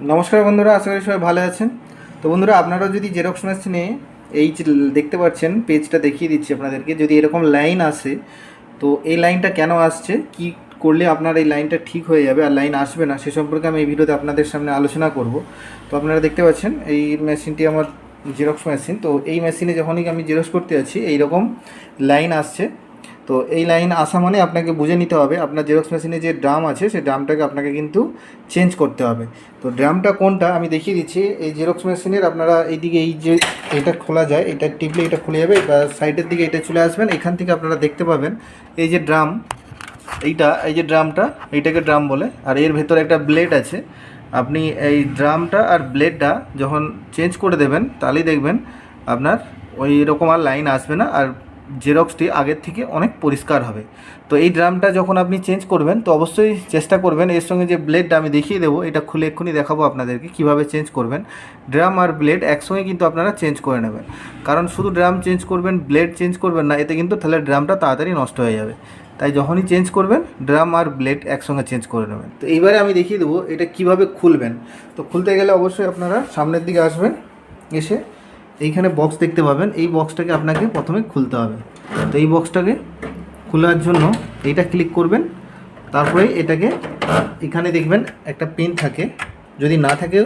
নমস্কার বন্ধুরা, আশা করি সবাই ভালো আছেন। তো বন্ধুরা, আপনারা যদি জেরক্স মেশিনে এই যে দেখতে পাচ্ছেন পেজটা দেখিয়ে দিচ্ছি আপনাদেরকে, যদি এরকম লাইন আসে তো এই লাইনটা কেন আসছে, কি করলে আপনার এই লাইনটা ঠিক হয়ে যাবে আর লাইন আসবে না, সে সম্পর্কে আমি এই ভিডিওতে আপনাদের সামনে আলোচনা করব। তো আপনারা দেখতে পাচ্ছেন এই মেশিনটি আমার জেরক্স মেশিন। তো এই মেশিনে যখনই আমি জেরক্স করতে যাচ্ছি এইরকম লাইন আসছে। তো এই লাইন আসা মানে আপনাকে বুঝে নিতে হবে আপনার জেরক্স মেশিনে যে ড্রাম আছে সেই ড্রামটাকে আপনাকে কিন্তু চেঞ্জ করতে হবে। তো ড্রামটা কোনটা আমি দেখিয়ে দিচ্ছি। এই জেরক্স মেশিনের আপনারা এইদিকে এই যে এটা খোলা যায়, এটা টিপলে এটা খুলে যাবে, বা সাইডের দিকে এটা চলে আসবেন, এখান থেকে আপনারা দেখতে পাবেন এই যে ড্রাম, এই যে ড্রামটা, এইটাকে ড্রাম বলে। আর এর ভেতরে একটা ব্লেড আছে। আপনি এই ড্রামটা আর ব্লেডটা যখন চেঞ্জ করে দেবেন তাহলেই দেখবেন আপনার ওই রকম আর লাইন আসবে না, আর জেরক্সটি আগের থেকে অনেক পরিষ্কার হবে। তো এই ড্রামটা যখন আপনি চেঞ্জ করবেন তো অবশ্যই চেষ্টা করবেন এর সঙ্গে যে ব্লেডটা আমি দেখিয়ে দেবো, এটা খুলে এক্ষুনি দেখাবো আপনাদেরকে কীভাবে চেঞ্জ করবেন। ড্রাম আর ব্লেড একসঙ্গে কিন্তু আপনারা চেঞ্জ করে নেবেন, কারণ শুধু ড্রাম চেঞ্জ করবেন ব্লেড চেঞ্জ করবেন না, এতে কিন্তু তাহলে ড্রামটা তাড়াতাড়ি নষ্ট হয়ে যাবে। তাই যখনই চেঞ্জ করবেন ড্রাম আর ব্লেড একসঙ্গে চেঞ্জ করে নেবেন। তো এইবারে আমি দেখিয়ে দেবো এটা কিভাবে খুলবেন। তো খুলতে গেলে অবশ্যই আপনারা সামনের দিকে আসবেন, এসে এইখানে বক্স দেখতে পাবেন, এই বক্সটাকে আপনাকে প্রথমে খুলতে হবে। তো এই বক্সটাকে খোলার জন্য এইটা ক্লিক করবেন, তারপরে এটাকে এখানে দেখবেন একটা পিন থাকে, যদি না থাকে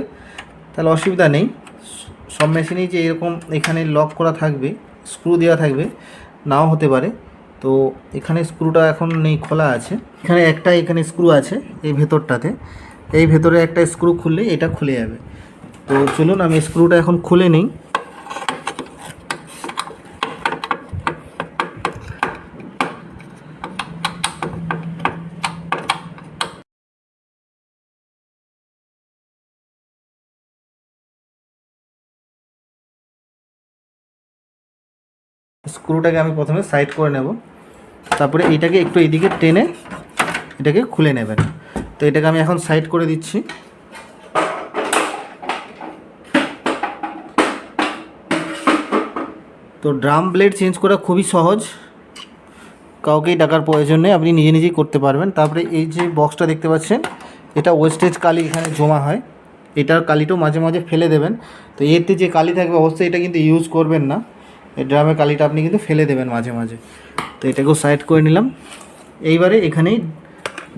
তাহলে অসুবিধা নেই। সব মেশিনেই যে এরকম এখানে লক করা থাকবে, স্ক্রু দেওয়া থাকবে, নাও হতে পারে। তো এখানে স্ক্রুটা এখন নেই, খোলা আছে। এখানে স্ক্রু আছে এই ভেতরটাতে, এই ভেতরে একটা স্ক্রু খুললে এটা খুলে যাবে। তো চলুন আমি স্ক্রুটা এখন খুলে নিই। স্ক্রুটাকে আমি প্রথমে সাইড করে নেব, তারপরে এইটাকে একটু এইদিকে টেনে এটাকে খুলে নেবেন। তো এটাকে আমি এখন সাইড করে দিচ্ছি। তো ড্রাম ব্লেড চেঞ্জ করা খুবই সহজ, কাউকেই ডাকার প্রয়োজন নেই, আপনি নিজে নিজেই করতে পারবেন। তারপরে এই যে বক্সটা দেখতে পাচ্ছেন, এটা ওয়েস্টেজ কালি এখানে জমা হয়, এটার কালিটাও মাঝে মাঝে ফেলে দেবেন। তো এতে যে কালি থাকবে অবশ্যই এটা কিন্তু ইউজ করবেন না, এই ড্রামের কালিটা আপনি কিন্তু ফেলে দেবেন মাঝে মাঝে। তো এটাকেও সাইড করে নিলাম। এইবারে এখানেই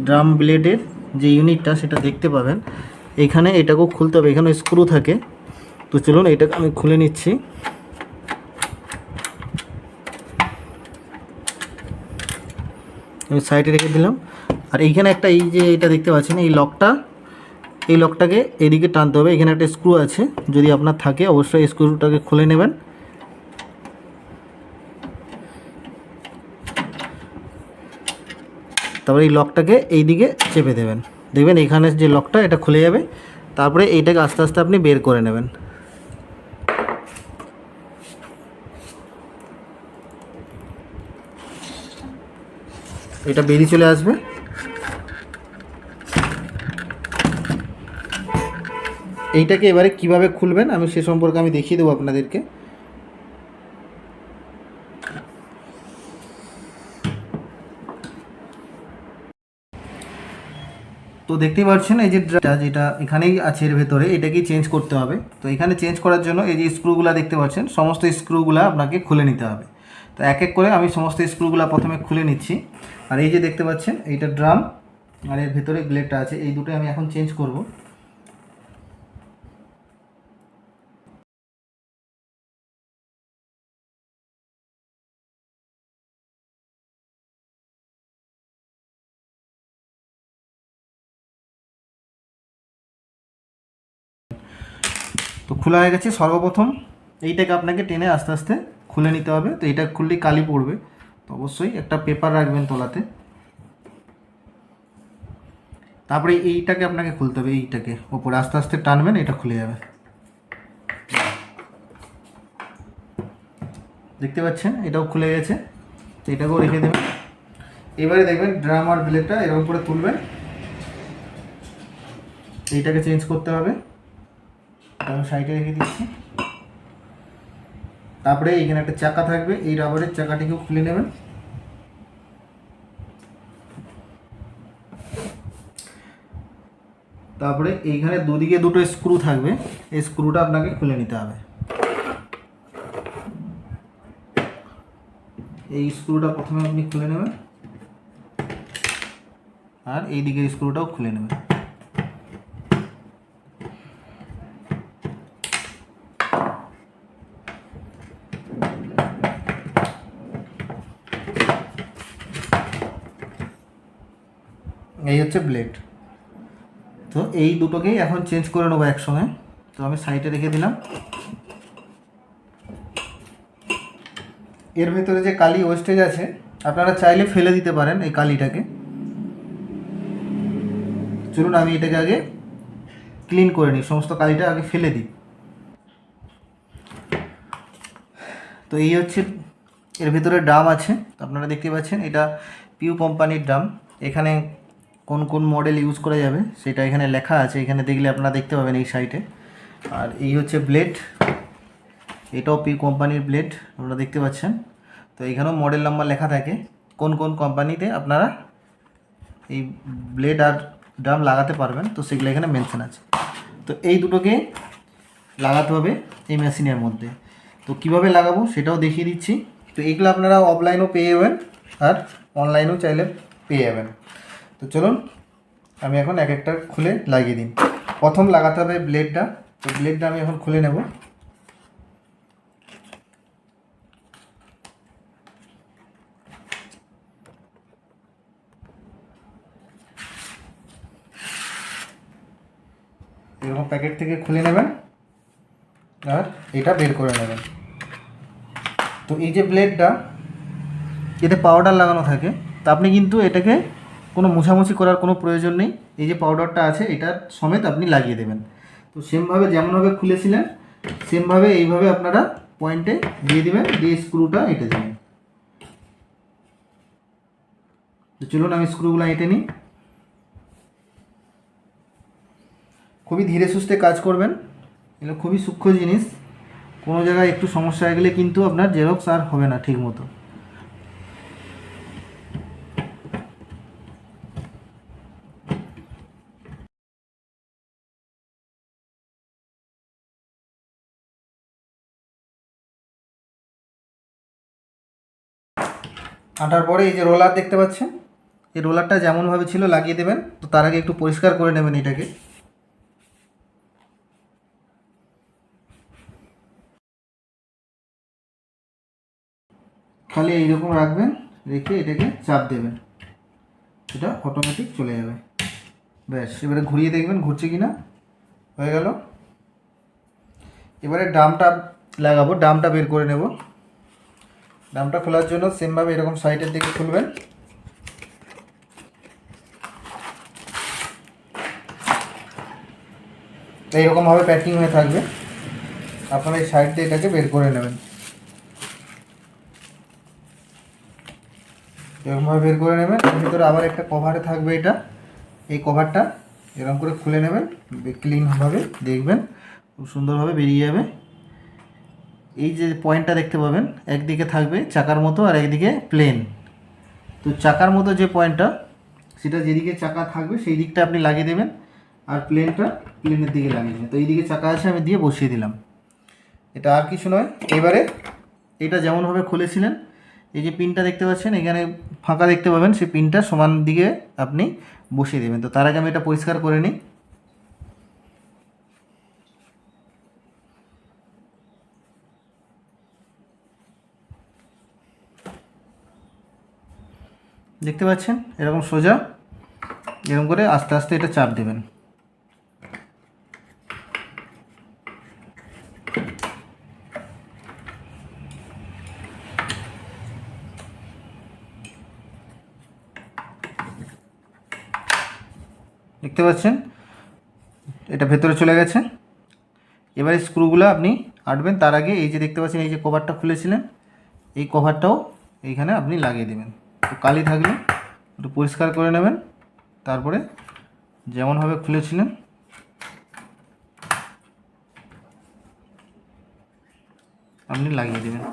ড্রাম ব্লেডের যে ইউনিটটা সেটা দেখতে পাবেন, এখানে এটাকেও খুলতে হবে, এখানে স্ক্রু থাকে। তো চলুন এটাকে আমি খুলে নিচ্ছি। আমি সাইডে রেখে দিলাম। আর এইখানে একটা এই যে এটা দেখতে পাচ্ছেন এই লকটাকে এদিকে টানতে হবে, এখানে একটা স্ক্রু আছে, যদি আপনার থাকে অবশ্যই স্ক্রুটাকে খুলে নেবেন। তারপরে এই লকটাকে এইদিকে চেপে দেবেন, দেখবেন এখানে যে লকটা এটা খুলে যাবে। তারপরে এইটাকে আস্তে আস্তে আপনি বের করে নেবেন। এটা বেরিয়ে চলে আসবে। এইটাকে এবারে কিভাবে খুলবেন আমি সে সম্পর্কে আমি দেখিয়ে দেবো আপনাদেরকে। তো দেখতেই পাচ্ছেন এই যে যেটা এখানেই আছে এর ভেতরে, এটাকেই চেঞ্জ করতে হবে। তো এখানে চেঞ্জ করার জন্য এই যে স্ক্রুগুলো দেখতে পাচ্ছেন, সমস্ত স্ক্রুগুলো আপনাকে খুলে নিতে হবে। তো এক এক করে আমি সমস্ত স্ক্রুগুলো প্রথমে খুলে নিচ্ছি। আর এই যে দেখতে পাচ্ছেন এইটা ড্রাম, আর এর ভেতরে ব্লেডটা আছে, এই দুটো আমি এখন চেঞ্জ করব। তো খোলা হয়ে গেছে। সর্বপ্রথম এইটাকে আপনাকে টেনে আস্তে আস্তে খুলে নিতে হবে। তো এইটা খুললেই কালি পড়বে, তো অবশ্যই একটা পেপার রাখবেন তলাতে। তারপরে এইটাকে আপনাকে খুলতে হবে, এইটাকে ওপরে আস্তে আস্তে টানবেন, এটা খুলে যাবে। দেখতে পাচ্ছেন এটাও খুলে গেছে। তো এটাকেও রেখে দেবেন। এবারে দেখবেন ড্রাম আর ব্লেডটা এরকম করে তুলবেন, এইটাকে চেঞ্জ করতে হবে, আমি সাইডে রেখে দিচ্ছি। তারপরে এইখানে একটা চাকা থাকবে, এই রাবারের চাকাটিকেও খুলে নেবেন। তারপরে এইখানে দুদিকে দুটো স্ক্রু থাকবে, এই স্ক্রুটা আপনাকে খুলে নিতে হবে। এই স্ক্রুটা প্রথমে আপনি খুলে নেবেন, আর এই দিকের স্ক্রুটাও খুলে নেবেন। এই হচ্ছে ব্লেড। তো এই দুটোকেই এখন চেঞ্জ করে নেবো একসঙ্গে। তো আমি সাইডে রেখে দিলাম। এর ভেতরে যে কালি ওয়েস্টেজ আছে আপনারা চাইলে ফেলে দিতে পারেন এই কালিটাকে। চলুন আমি এটাকে আগে ক্লিন করে নিই, সমস্ত কালিটা আগে ফেলে দিই। তো এই হচ্ছে এর ভেতরে ড্রাম আছে, আপনারা দেখতে পাচ্ছেন এটা পিউ কোম্পানির ড্রাম। এখানে কোন কোন মডেল ইউজ করা যাবে সেটা এখানে লেখা আছে, এখানে দেখলে আপনারা দেখতে পাবেন এই সাইডে। আর এই হচ্ছে ব্লেড, এটাও পিউ কোম্পানির ব্লেড আপনারা দেখতে পাচ্ছেন। তো এখানেও মডেল নাম্বার লেখা থাকে, কোন কোন কোম্পানিতে আপনারা এই ব্লেড আর ড্রাম লাগাতে পারবেন, তো সেগুলো এখানে মেনশন আছে। তো এই দুটোকে লাগাতে হবে এই মেশিনের মধ্যে। তো কিভাবে লাগাবো সেটাও দেখিয়ে দিচ্ছি। তো এগুলো আপনারা অফলাইনেও পেয়ে যাবেন আর অনলাইনেও চাইলে পেয়ে যাবেন। তো চলুন আমি এখন এক একটা খুলে লাগিয়ে দিই। প্রথম লাগাতে হবে ব্লেডটা, তো ব্লেডটা আমি এখন খুলে নেব। এরকম প্যাকেট থেকে খুলে নেবেন আর এটা বের করে নেবেন। তো এই যে ব্লেডটা, এতে পাউডার লাগানো থাকে, তা আপনি কিন্তু এটাকে কোনো মোছামুছি করার কোনো প্রয়োজন নেই। এই যে পাউডারটা আছে এটার সমেত আপনি লাগিয়ে দেবেন। তো সেমভাবে যেমনভাবে খুলেছিলেন সেমভাবে এইভাবে আপনারা পয়েন্টে দিয়ে দেবেন, দিয়ে স্ক্রুটা এঁটে দেবেন। তো চলুন আমি স্ক্রুগুলো এঁটে নিই। খুবই ধীরে সুস্থে কাজ করবেন, এগুলো খুবই সূক্ষ্ম জিনিস। কোনো জায়গায় একটু সমস্যা হয়ে গেলে কিন্তু আপনার জেরক্স আর হবে না ঠিক মতো। আঁটার পরে এই যে রোলার দেখতে পাচ্ছেন, এই রোলারটা যেমনভাবে ছিল লাগিয়ে দেবেন। তো তার আগে একটু পরিষ্কার করে নেবেন এটাকে। খালি এইরকম রাখবেন, রেখে এটাকে চাপ দেবেন, এটা অটোমেটিক চলে যাবে। ব্যাস, এবারে ঘুরিয়ে দেখবেন ঘুরছে কি না। হয়ে গেল। এবারে ড্রামটা লাগাবো, ড্রামটা বের করে নেব। ড্রামটা খোলার জন্য সেমভাবে এরকম সাইডের দিকে খুলবেন। এইরকমভাবে প্যাকিং হয়ে থাকবে, আপনারা এই সাইড দিয়ে এটাকে বের করে নেবেন। এরকমভাবে বের করে নেবেন। এর ভিতরে আবার একটা কভারে থাকবে, এটা এই কভারটা এরকম করে খুলে নেবেন, ক্লিনভাবে দেখবেন খুব সুন্দরভাবে বেরিয়ে যাবে। এই যে পয়েন্টটা দেখতে পাবেন, একদিকে থাকবে চাকার মতো আর একদিকে প্লেন। তো চাকার মতো যে পয়েন্টটা, সেটা যেদিকে চাকা থাকবে সেই দিকটা আপনি লাগিয়ে দেবেন, আর প্লেনটা প্লেনের দিকে লাগিয়ে দেবেন। তো এই দিকে চাকা আছে, আমি দিয়ে বসিয়ে দিলাম। এটা আর কিছু নয়। এবারে এটা যেমনভাবে খুলেছিলেন, এই যে পিনটা দেখতে পাচ্ছেন এখানে ফাঁকা দেখতে পাবেন, সেই পিনটা সমান দিকে আপনি বসিয়ে দেবেন। তো তার আগে আমি এটা পরিষ্কার করে নিই। দেখতে পাচ্ছেন এরকম সোজা, এরকম করে আস্তে আস্তে এটা চাপ দেবেন। দেখতে পাচ্ছেন এটা ভেতরে চলে গেছে। এবারে স্ক্রুগুলো আপনি আঁটবেন, তার আগে এই যে দেখতে পাচ্ছেন এই যে কভারটা খুলেছিলেন, এই কভারটাও এইখানে আপনি লাগিয়ে দেবেন। তো কালি থাকলে একটু পরিষ্কার করে নেবেন, তারপরে যেমনভাবে খুলেছিলেন আপনি লাগিয়ে দেবেন।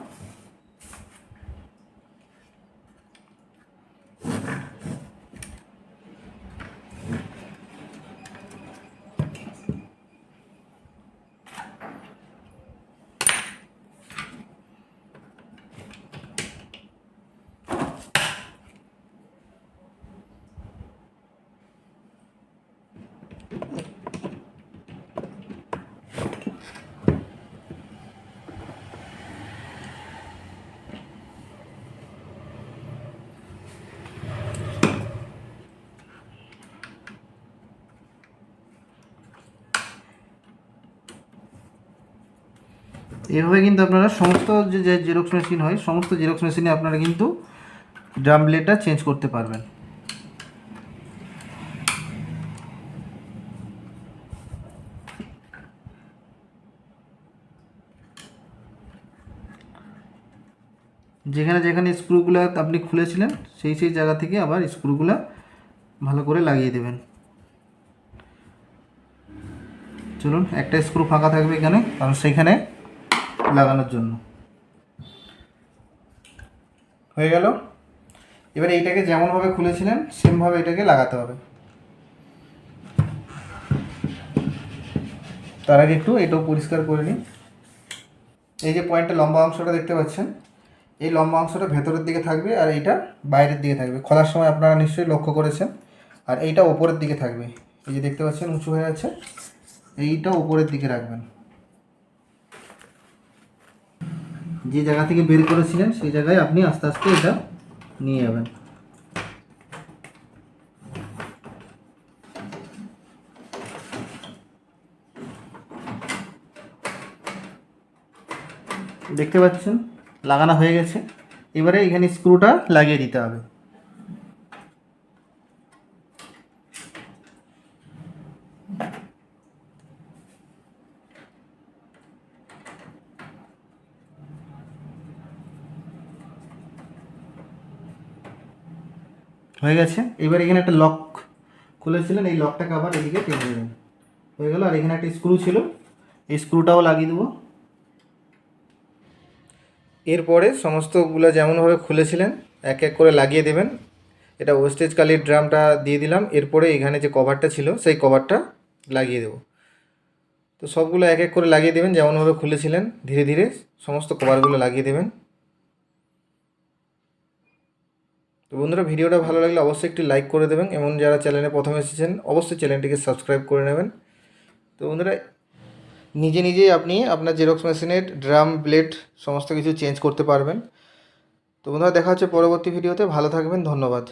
এইভাবে কিন্তু আপনারা সমস্ত যে জেরক্স মেশিন হয় সমস্ত জেরক্স মেশিনে আপনারা কিন্তু ড্রাম ব্লেডটা চেঞ্জ করতে পারবেন। যেখানে যেখানে স্ক্রুগুলো আপনি খুলেছিলেন সেই জায়গা থেকে আবার স্ক্রুগুলো ভালো করে লাগিয়ে দেবেন। চলুন, একটা স্ক্রু ফাঁকা থাকবে এখানে, কারণ সেখানে লাগানোর জন্য। হয়ে গেল। এবার এইটাকে যেমনভাবে খুলেছিলেন সেমভাবে এটাকে লাগাতে হবে। তার আগে একটু এটাও পরিষ্কার করে নিই। এই যে পয়েন্টটা লম্বা অংশটা দেখতে পাচ্ছেন, এই লম্বা অংশটা ভেতরের দিকে থাকবে আর এইটা বাইরের দিকে থাকবে। খোলার সময় আপনারা নিশ্চয়ই লক্ষ্য করেছেন। আর এইটা ওপরের দিকে থাকবে, এই যে দেখতে পাচ্ছেন উঁচু হয়ে আছে, এইটা উপরের দিকে রাখবেন। যে জায়গা থেকে বের করেছিলেন সেই জায়গায় আপনি আস্তে আস্তে এটা নিয়ে যাবেন। দেখতে পাচ্ছেন লাগানো হয়ে গেছে। এবারে এখানে স্ক্রুটা লাগিয়ে দিতে হবে। হয়ে গেছে। এবার এখানে একটা লক খুলেছিলেন, এই লকটাকে আবার এদিকে টেনে দেবেন। হয়ে গেল। আর এখানে একটা স্ক্রু ছিল, এই স্ক্রুটাও লাগিয়ে দেবো। এরপরে সমস্তগুলো যেমনভাবে খুলেছিলেন এক এক করে লাগিয়ে দেবেন। এটা ওয়েস্টেজ কালির ড্রামটা দিয়ে দিলাম। এরপরে এখানে যে কভারটা ছিল সেই কভারটা লাগিয়ে দেবো। তো সবগুলো এক এক করে লাগিয়ে দেবেন, যেমনভাবে খুলেছিলেন ধীরে ধীরে সমস্ত কভারগুলো লাগিয়ে দেবেন। তো বন্ধুরা, ভিডিওটা ভালো লাগলে অবশ্যই একটি লাইক করে দেবেন এবং যারা চ্যানেলে প্রথমে এসেছেন অবশ্যই চ্যানেলটিকে সাবস্ক্রাইব করে নেবেন। তো বন্ধুরা, নিজে নিজেই আপনি আপনার জেরক্স মেশিনের ড্রাম ব্লেড সমস্ত কিছু চেঞ্জ করতে পারবেন। তো বন্ধুরা, দেখা হচ্ছে পরবর্তী ভিডিওতে। ভালো থাকবেন, ধন্যবাদ।